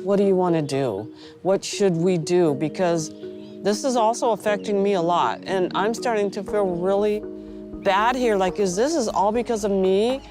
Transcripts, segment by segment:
What do you want to do? What should we do? Because this is also affecting me a lot, and I'm starting to feel really bad here. Like, is this all because of me?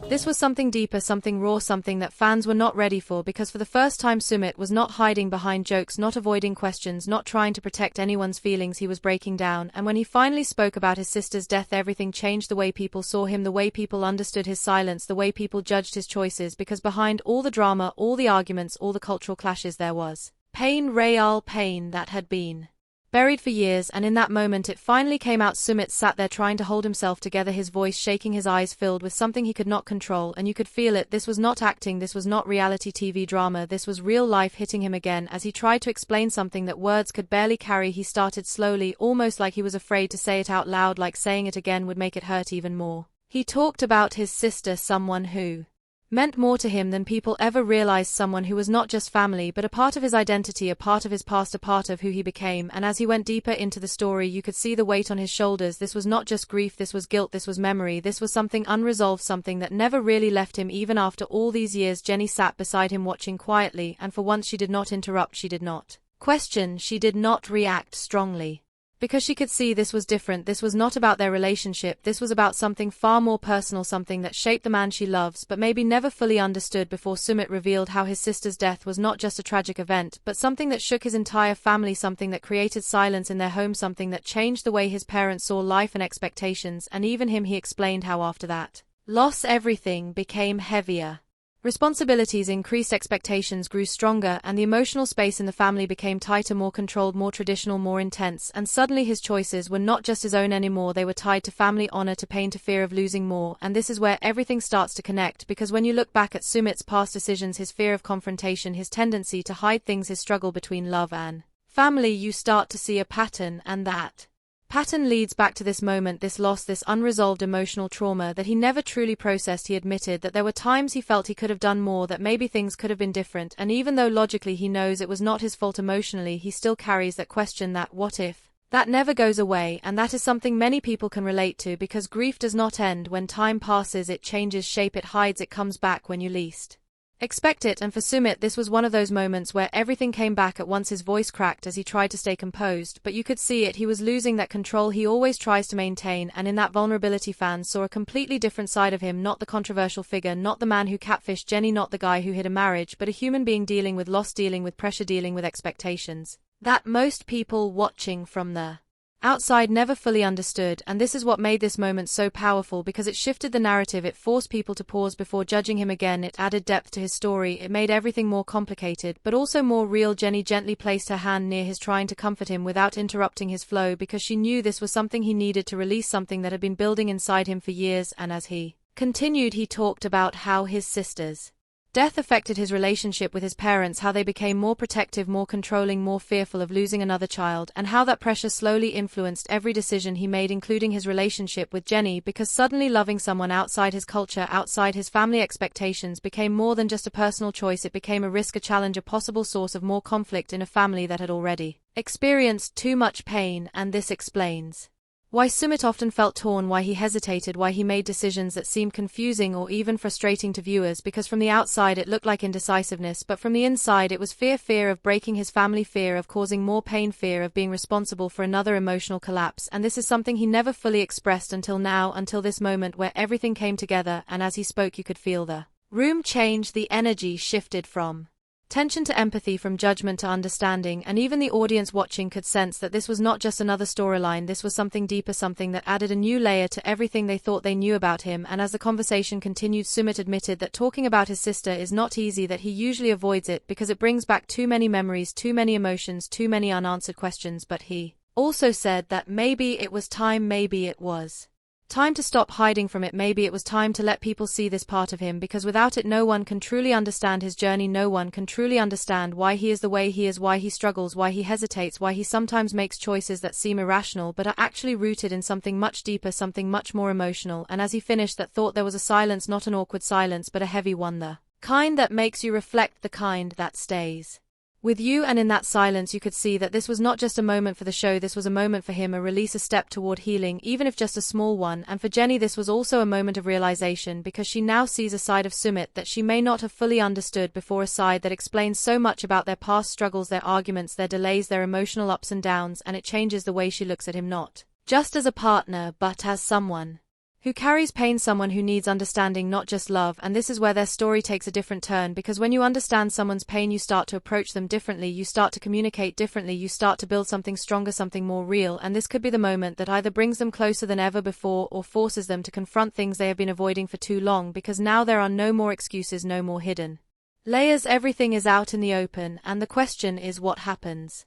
This was something deeper, something raw, something that fans were not ready for, because for the first time Sumit was not hiding behind jokes, not avoiding questions, not trying to protect anyone's feelings. He was breaking down, and when he finally spoke about his sister's death, everything changed. The way people saw him, the way people understood his silence, the way people judged his choices, because behind all the drama, all the arguments, all the cultural clashes, there was pain, real pain that had been buried for years, and in that moment it finally came out. Sumit sat there trying to hold himself together, his voice shaking, his eyes filled with something he could not control, and you could feel it. This was not acting, this was not reality TV drama, this was real life hitting him again. As he tried to explain something that words could barely carry, he started slowly, almost like he was afraid to say it out loud, like saying it again would make it hurt even more. He talked about his sister, someone who meant more to him than people ever realized, someone who was not just family but a part of his identity, a part of his past, a part of who he became. And as he went deeper into the story, you could see the weight on his shoulders. This was not just grief, this was guilt, this was memory, this was something unresolved, something that never really left him. Even after all these years, Jenny sat beside him watching quietly, and for once she did not interrupt, she did not question, she did not react strongly. Because she could see this was different. This was not about their relationship, this was about something far more personal, something that shaped the man she loves but maybe never fully understood before. Sumit revealed how his sister's death was not just a tragic event, but something that shook his entire family, something that created silence in their home, something that changed the way his parents saw life and expectations, and even him. He explained how after that loss everything became heavier. Responsibilities increased, expectations grew stronger, and the emotional space in the family became tighter, more controlled, more traditional, more intense, and suddenly his choices were not just his own anymore. They were tied to family honor, to pain, to fear of losing more. And this is where everything starts to connect, because when you look back at Sumit's past decisions, his fear of confrontation, his tendency to hide things, his struggle between love and family, you start to see a pattern, and that pattern leads back to this moment, this loss, this unresolved emotional trauma that he never truly processed. He admitted that there were times he felt he could have done more, that maybe things could have been different, and even though logically he knows it was not his fault, emotionally he still carries that question, that what if, that never goes away. And that is something many people can relate to, because grief does not end. When time passes, it changes shape, it hides, it comes back when you least expect it. And for Sumit, this was one of those moments where everything came back at once. His voice cracked as he tried to stay composed, but you could see it, he was losing that control he always tries to maintain, and in that vulnerability fans saw a completely different side of him, not the controversial figure, not the man who catfished Jenny, not the guy who hid a marriage, but a human being dealing with loss, dealing with pressure, dealing with expectations that most people watching from the outside never fully understood. And this is what made this moment so powerful, because it shifted the narrative, it forced people to pause before judging him again, it added depth to his story, it made everything more complicated but also more real. Jenny gently placed her hand near his, trying to comfort him without interrupting his flow, because she knew this was something he needed to release, something that had been building inside him for years. And as he continued, he talked about how his sister's death affected his relationship with his parents, how they became more protective, more controlling, more fearful of losing another child, and how that pressure slowly influenced every decision he made, including his relationship with Jenny, because suddenly loving someone outside his culture, outside his family expectations, became more than just a personal choice. It became a risk, a challenge, a possible source of more conflict in a family that had already experienced too much pain. And this explains why Sumit often felt torn, why he hesitated, why he made decisions that seemed confusing or even frustrating to viewers, because from the outside it looked like indecisiveness, but from the inside it was fear, fear of breaking his family, fear of causing more pain, fear of being responsible for another emotional collapse. And this is something he never fully expressed until now, until this moment where everything came together, and as he spoke you could feel the room change, the energy shifted from tension to empathy, from judgment to understanding, and even the audience watching could sense that this was not just another storyline, this was something deeper, something that added a new layer to everything they thought they knew about him. And as the conversation continued, Sumit admitted that talking about his sister is not easy, that he usually avoids it because it brings back too many memories, too many emotions, too many unanswered questions. But he also said that maybe it was time, maybe it was time to stop hiding from it, maybe it was time to let people see this part of him, because without it no one can truly understand his journey, no one can truly understand why he is the way he is, why he struggles, why he hesitates, why he sometimes makes choices that seem irrational but are actually rooted in something much deeper, something much more emotional. And as he finished that thought there was a silence, not an awkward silence but a heavy one, the kind that makes you reflect, the kind that stays with you, and in that silence you could see that this was not just a moment for the show, this was a moment for him, a release, a step toward healing, even if just a small one. And for Jenny this was also a moment of realization, because she now sees a side of Sumit that she may not have fully understood before, a side that explains so much about their past struggles, their arguments, their delays, their emotional ups and downs, and it changes the way she looks at him, not just as a partner, but as someone who carries pain, someone who needs understanding, not just love. And this is where their story takes a different turn, because when you understand someone's pain, you start to approach them differently, you start to communicate differently, you start to build something stronger, something more real. And this could be the moment that either brings them closer than ever before or forces them to confront things they have been avoiding for too long, because now there are no more excuses, no more hidden layers, everything is out in the open. And the question is, what happens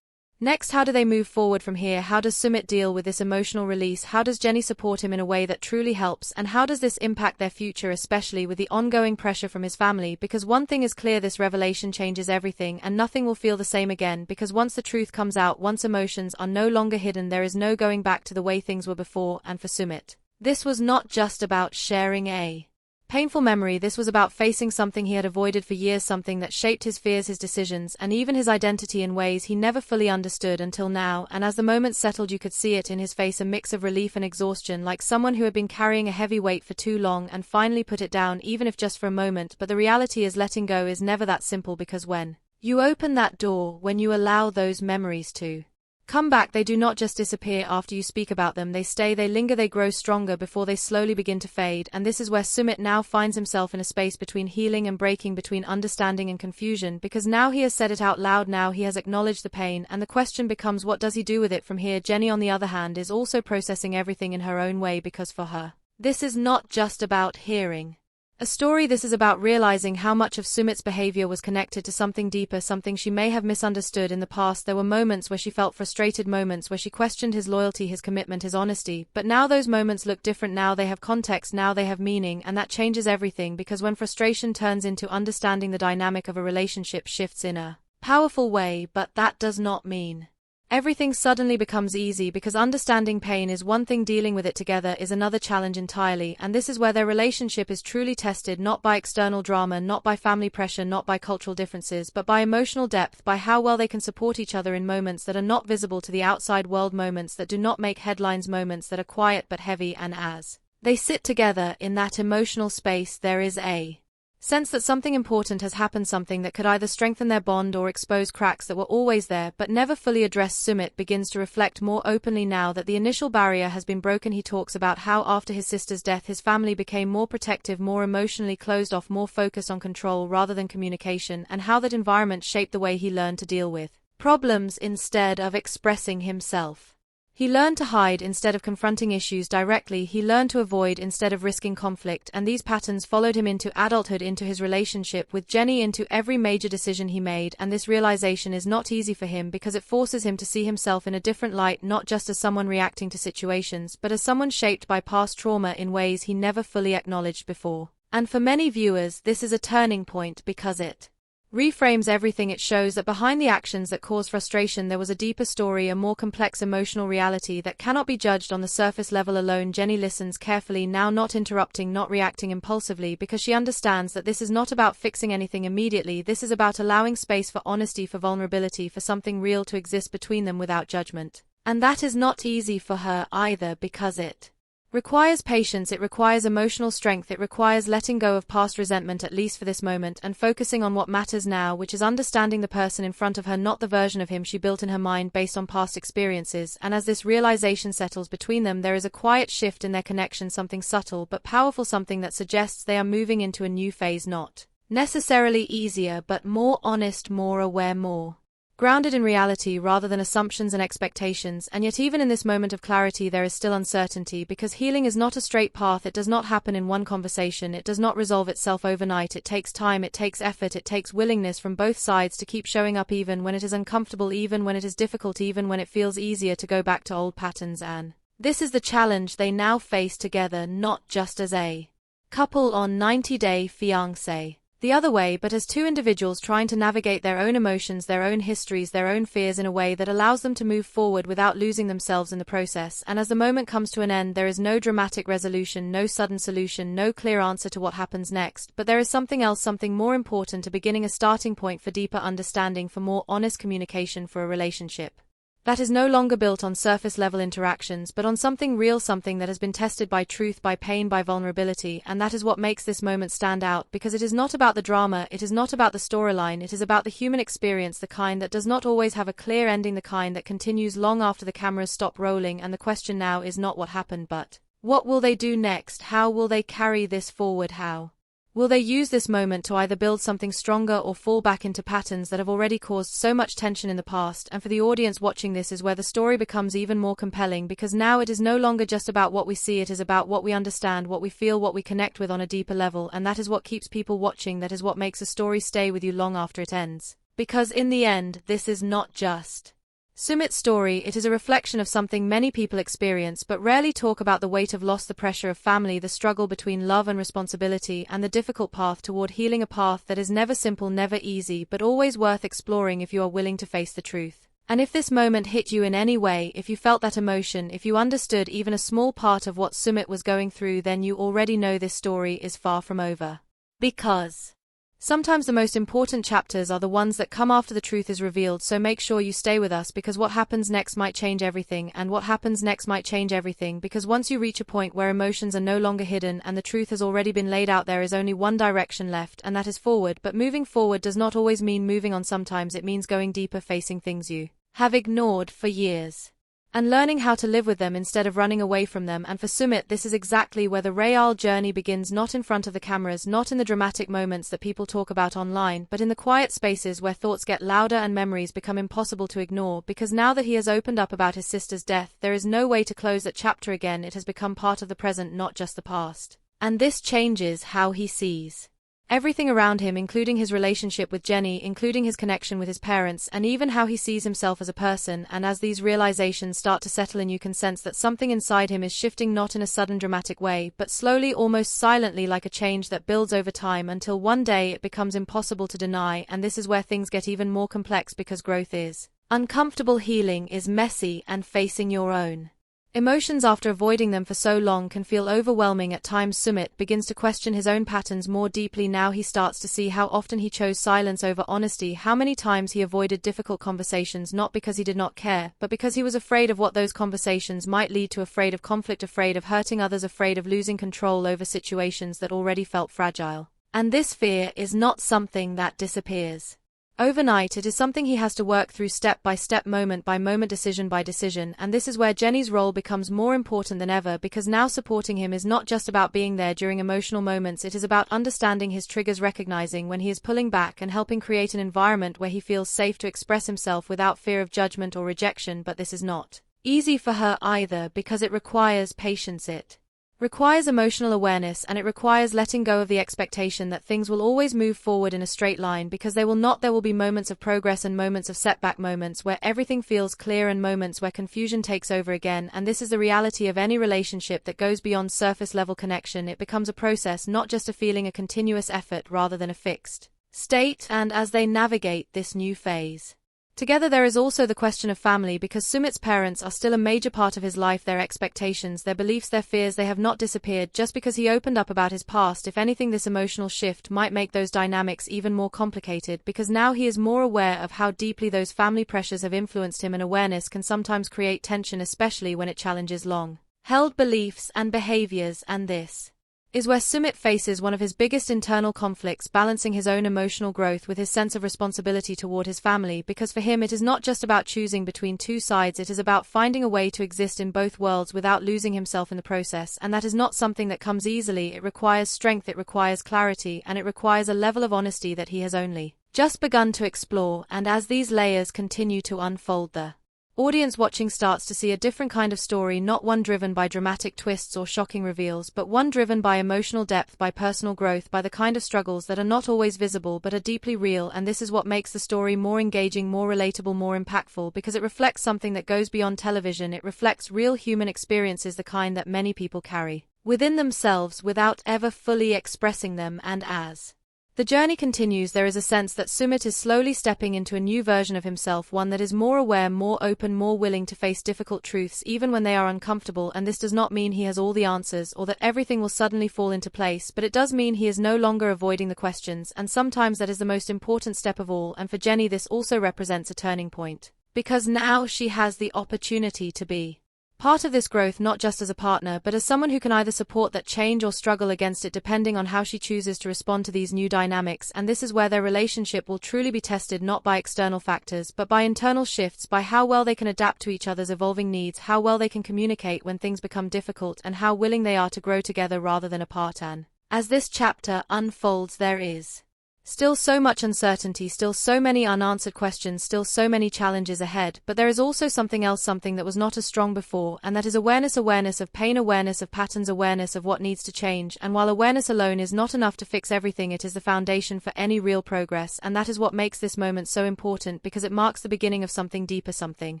next? How do they move forward from here? How does Sumit deal with this emotional release? How does Jenny support him in a way that truly helps? And how does this impact their future, especially with the ongoing pressure from his family? Because one thing is clear, this revelation changes everything, and nothing will feel the same again, because once the truth comes out, once emotions are no longer hidden, there is no going back to the way things were before. And for Sumit, this was not just about sharing a painful memory, this was about facing something he had avoided for years, something that shaped his fears, his decisions, and even his identity in ways he never fully understood until now. And as the moment settled, you could see it in his face, a mix of relief and exhaustion, like someone who had been carrying a heavy weight for too long and finally put it down, even if just for a moment. But the reality is, letting go is never that simple, because when you open that door, when you allow those memories to come back, they do not just disappear after you speak about them, they stay, they linger, they grow stronger before they slowly begin to fade. And this is where Sumit now finds himself, in a space between healing and breaking, between understanding and confusion, because now he has said it out loud, now he has acknowledged the pain, and the question becomes, what does he do with it from here? Jenny, on the other hand, is also processing everything in her own way, because for her, this is not just about hearing a story, this is about realizing how much of Sumit's behavior was connected to something deeper, something she may have misunderstood in the past. There were moments where she felt frustrated, moments where she questioned his loyalty, his commitment, his honesty, but now those moments look different, now they have context, now they have meaning, and that changes everything, because when frustration turns into understanding, the dynamic of a relationship shifts in a powerful way. But that does not mean everything suddenly becomes easy, because understanding pain is one thing, dealing with it together is another challenge entirely. And this is where their relationship is truly tested, not by external drama, not by family pressure, not by cultural differences, but by emotional depth, by how well they can support each other in moments that are not visible to the outside world, moments that do not make headlines, moments that are quiet but heavy. And as they sit together in that emotional space, there is a sense that something important has happened, something that could either strengthen their bond or expose cracks that were always there but never fully addressed. Sumit begins to reflect more openly now that the initial barrier has been broken. He talks about how after his sister's death his family became more protective, more emotionally closed off, more focused on control rather than communication, and how that environment shaped the way he learned to deal with problems instead of expressing himself. He learned to hide instead of confronting issues directly, he learned to avoid instead of risking conflict, and these patterns followed him into adulthood, into his relationship with Jenny, into every major decision he made. And this realization is not easy for him, because it forces him to see himself in a different light, not just as someone reacting to situations, but as someone shaped by past trauma in ways he never fully acknowledged before. And for many viewers, this is a turning point, because it reframes everything. It shows that behind the actions that cause frustration there was a deeper story, a more complex emotional reality that cannot be judged on the surface level alone. Jenny listens carefully now, not interrupting, not reacting impulsively, because she understands that this is not about fixing anything immediately, this is about allowing space for honesty, for vulnerability, for something real to exist between them without judgment. And that is not easy for her either, because it requires patience, it requires emotional strength, it requires letting go of past resentment, at least for this moment, and focusing on what matters now, which is understanding the person in front of her, not the version of him she built in her mind based on past experiences. And as this realization settles between them, there is a quiet shift in their connection, something subtle but powerful, something that suggests they are moving into a new phase, not necessarily easier, but more honest, more aware, more grounded in reality rather than assumptions and expectations. And yet even in this moment of clarity there is still uncertainty, because healing is not a straight path. It does not happen in one conversation, it does not resolve itself overnight. It takes time, it takes effort, it takes willingness from both sides to keep showing up, even when it is uncomfortable, even when it is difficult, even when it feels easier to go back to old patterns. And this is the challenge they now face together, not just as a couple on 90 Day Fiancé. the other way, but as two individuals trying to navigate their own emotions, their own histories, their own fears in a way that allows them to move forward without losing themselves in the process. And as the moment comes to an end, there is no dramatic resolution, no sudden solution, no clear answer to what happens next, but there is something else, something more important, a beginning, a starting point for deeper understanding, for more honest communication, for a relationship that is no longer built on surface-level interactions, but on something real, something that has been tested by truth, by pain, by vulnerability. And that is what makes this moment stand out, because it is not about the drama, it is not about the storyline, it is about the human experience, the kind that does not always have a clear ending, the kind that continues long after the cameras stop rolling. And the question now is not what happened, but what will they do next? How will they carry this forward? How will they use this moment to either build something stronger or fall back into patterns that have already caused so much tension in the past? And for the audience watching, this is where the story becomes even more compelling, because now it is no longer just about what we see, it is about what we understand, what we feel, what we connect with on a deeper level. And that is what keeps people watching, that is what makes a story stay with you long after it ends. Because in the end, this is not just Sumit's story, it is a reflection of something many people experience but rarely talk about: the weight of loss, the pressure of family, the struggle between love and responsibility, and the difficult path toward healing, a path that is never simple, never easy, but always worth exploring if you are willing to face the truth. And if this moment hit you in any way, if you felt that emotion, if you understood even a small part of what Sumit was going through, then you already know this story is far from over. Because sometimes the most important chapters are the ones that come after the truth is revealed, so make sure you stay with us, because what happens next might change everything, and what happens next might change everything, because once you reach a point where emotions are no longer hidden and the truth has already been laid out, there is only one direction left, and that is forward. But moving forward does not always mean moving on. Sometimes it means going deeper, facing things you have ignored for years, and learning how to live with them instead of running away from them. And for Sumit, this is exactly where the real journey begins, not in front of the cameras, not in the dramatic moments that people talk about online, but in the quiet spaces where thoughts get louder and memories become impossible to ignore. Because now that he has opened up about his sister's death, there is no way to close that chapter again. It has become part of the present, not just the past. And this changes how he sees everything around him, including his relationship with Jenny, including his connection with his parents, and even how he sees himself as a person. And as these realizations start to settle in, you can sense that something inside him is shifting, not in a sudden dramatic way, but slowly, almost silently, like a change that builds over time until one day it becomes impossible to deny. And this is where things get even more complex, because growth is uncomfortable, healing is messy, and facing your own emotions after avoiding them for so long can feel overwhelming at times. Sumit begins to question his own patterns more deeply now. He starts to see how often he chose silence over honesty, how many times he avoided difficult conversations, not because he did not care, but because he was afraid of what those conversations might lead to, afraid of conflict, afraid of hurting others, afraid of losing control over situations that already felt fragile. And this fear is not something that disappears overnight. It is something he has to work through step by step, moment by moment, decision by decision. And this is where Jenny's role becomes more important than ever, because now supporting him is not just about being there during emotional moments, it is about understanding his triggers, recognizing when he is pulling back, and helping create an environment where he feels safe to express himself without fear of judgment or rejection. But this is not easy for her either, because it requires patience, it requires emotional awareness, and it requires letting go of the expectation that things will always move forward in a straight line, because they will not. There will be moments of progress and moments of setback, moments where everything feels clear and moments where confusion takes over again. And this is the reality of any relationship that goes beyond surface level connection. It becomes a process, not just a feeling, a continuous effort rather than a fixed state. And as they navigate this new phase together, there is also the question of family, because Sumit's parents are still a major part of his life. Their expectations, their beliefs, their fears, they have not disappeared just because he opened up about his past. If anything, this emotional shift might make those dynamics even more complicated, because now he is more aware of how deeply those family pressures have influenced him, and awareness can sometimes create tension, especially when it challenges long-held beliefs and behaviors. And this is where Sumit faces one of his biggest internal conflicts, balancing his own emotional growth with his sense of responsibility toward his family. Because for him, it is not just about choosing between two sides, it is about finding a way to exist in both worlds without losing himself in the process. And that is not something that comes easily. It requires strength, it requires clarity, and it requires a level of honesty that he has only just begun to explore. And as these layers continue to unfold, the audience watching starts to see a different kind of story, not one driven by dramatic twists or shocking reveals, but one driven by emotional depth, by personal growth, by the kind of struggles that are not always visible but are deeply real. And this is what makes the story more engaging, more relatable, more impactful, because it reflects something that goes beyond television. It reflects real human experiences, the kind that many people carry within themselves without ever fully expressing them. And as The journey continues. There is a sense that Sumit is slowly stepping into a new version of himself, one that is more aware, more open, more willing to face difficult truths even when they are uncomfortable, and this does not mean he has all the answers or that everything will suddenly fall into place, but it does mean he is no longer avoiding the questions, and sometimes that is the most important step of all, and for Jenny this also represents a turning point. Because now she has the opportunity to be part of this growth, not just as a partner, but as someone who can either support that change or struggle against it depending on how she chooses to respond to these new dynamics, and this is where their relationship will truly be tested, not by external factors, but by internal shifts, by how well they can adapt to each other's evolving needs, how well they can communicate when things become difficult, and how willing they are to grow together rather than apart. And as this chapter unfolds, there is still so much uncertainty, still so many unanswered questions, still so many challenges ahead, but there is also something else, something that was not as strong before, and that is awareness of pain, awareness of patterns, awareness of what needs to change. And while awareness alone is not enough to fix everything, it is the foundation for any real progress, and that is what makes this moment so important, because it marks the beginning of something deeper, something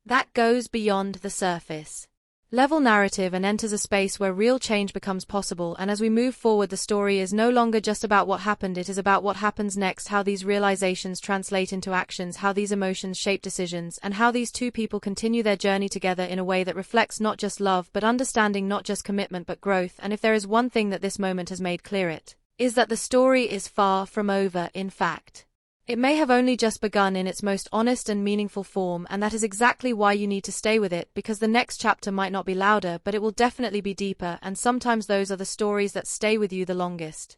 that goes beyond the surface level narrative and enters a space where real change becomes possible. And as we move forward, the story is no longer just about what happened, it is about what happens next, how these realizations translate into actions, how these emotions shape decisions, and how these two people continue their journey together in a way that reflects not just love but understanding, not just commitment but growth. And if there is one thing that this moment has made clear, it is that the story is far from over. In fact, it may have only just begun in its most honest and meaningful form, and that is exactly why you need to stay with it, because the next chapter might not be louder, but it will definitely be deeper, and sometimes those are the stories that stay with you the longest.